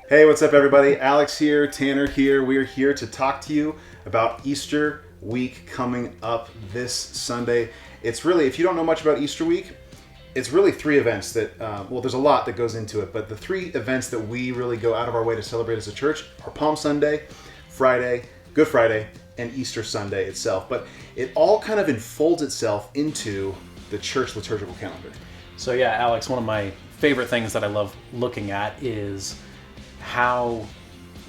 Hey, what's up, everybody? Alex here, Tanner here. We are here to talk to you about Easter week coming up this Sunday. It's really, if you don't know much about Easter week, it's really three events that, there's a lot that goes into it, but the three events that we really go out of our way to celebrate as a church are Palm Sunday, Friday, Good Friday, and Easter Sunday itself. But it all kind of unfolds itself into the church liturgical calendar. So yeah, Alex, one of my favorite things that I love looking at is how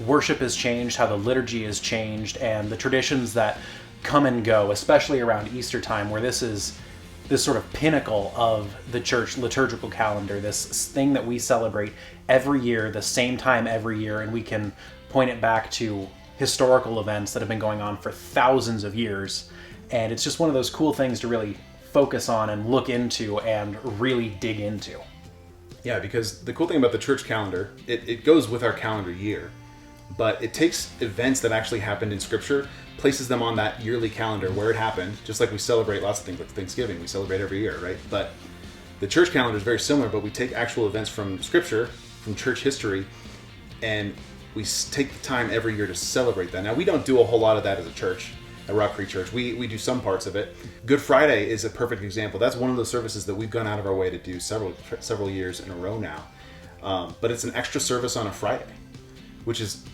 worship has changed, how the liturgy has changed, and the traditions that come and go, especially around Easter time, where this is this sort of pinnacle of the church liturgical calendar, this thing that we celebrate every year, the same time every year, and we can point it back to historical events that have been going on for thousands of years. And it's just one of those cool things to really focus on and look into and really dig into. Yeah, because the cool thing about the church calendar, it goes with our calendar year, but it takes events that actually happened in Scripture, places them on that yearly calendar where it happened, just like we celebrate lots of things like Thanksgiving, we celebrate every year, right? But the church calendar is very similar, but we take actual events from Scripture, from church history, and we take the time every year to celebrate that. Now, we don't do a whole lot of that as a church. At Rock Creek Church, we do some parts of it. Good Friday is a perfect example. That's one of those services that we've gone out of our way to do several years in a row now. But it's an extra service on a Friday, which is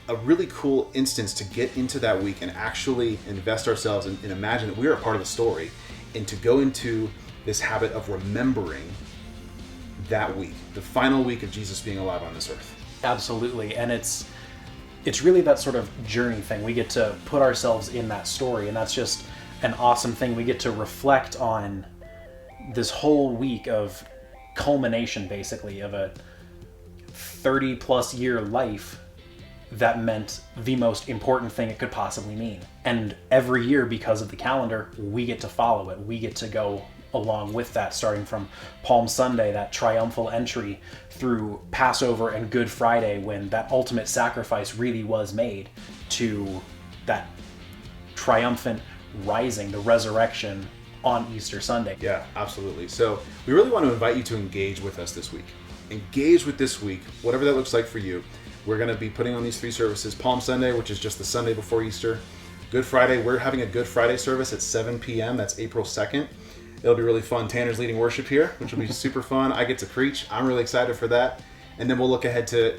a really cool instance to get into that week and actually invest ourselves and imagine that we're a part of the story, and to go into this habit of remembering that week, the final week of Jesus being alive on this earth. Absolutely, and it's really that sort of journey thing. We get to put ourselves in that story, and that's just an awesome thing. We get to reflect on this whole week of culmination, basically, of a 30 plus year life that meant the most important thing it could possibly mean. And every year, because of the calendar, we get to follow it. We get to go along with that, starting from Palm Sunday, that triumphal entry, through Passover and Good Friday, when that ultimate sacrifice really was made, to that triumphant rising, the resurrection on Easter Sunday. Yeah, absolutely. So we really want to invite you to engage with us this week. Engage with this week, whatever that looks like for you. We're going to be putting on these three services. Palm Sunday, which is just the Sunday before Easter. Good Friday, we're having a Good Friday service at 7 p.m. That's April 2nd. It'll be really fun. Tanner's leading worship here, which will be super fun. I get to preach. I'm really excited for that. And then we'll look ahead to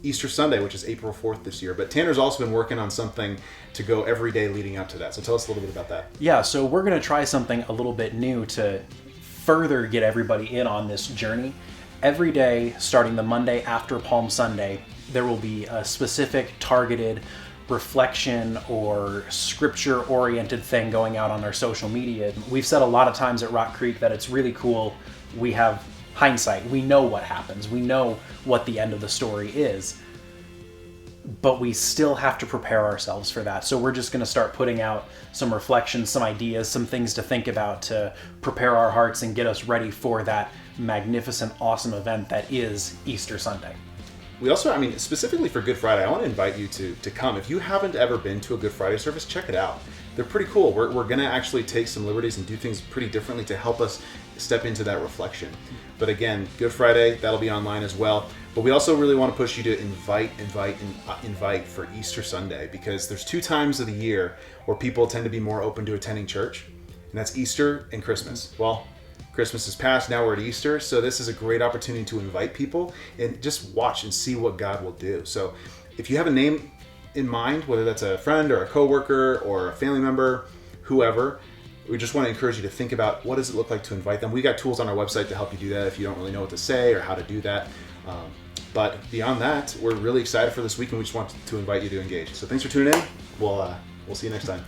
Easter Sunday, which is April 4th this year. But Tanner's also been working on something to go every day leading up to that. So tell us a little bit about that. Yeah, so we're going to try something a little bit new to further get everybody in on this journey. Every day, starting the Monday after Palm Sunday, there will be a specific targeted reflection or scripture-oriented thing going out on our social media. We've said a lot of times at Rock Creek that it's really cool. We have hindsight. We know what happens. We know what the end of the story is. But we still have to prepare ourselves for that. So we're just going to start putting out some reflections, some ideas, some things to think about to prepare our hearts and get us ready for that magnificent, awesome event that is Easter Sunday. We also, specifically for Good Friday, I want to invite you to come. If you haven't ever been to a Good Friday service, check it out. They're pretty cool. We're going to actually take some liberties and do things pretty differently to help us step into that reflection. But again, Good Friday, that'll be online as well. But we also really want to push you to invite for Easter Sunday, because there's two times of the year where people tend to be more open to attending church, and that's Easter and Christmas. Well, Christmas is past, now we're at Easter, so this is a great opportunity to invite people and just watch and see what God will do. So if you have a name in mind, whether that's a friend or a coworker or a family member, whoever, we just want to encourage you to think about what does it look like to invite them. We got tools on our website to help you do that if you don't really know what to say or how to do that. But beyond that, we're really excited for this week, and we just want to invite you to engage. So thanks for tuning in. We'll see you next time.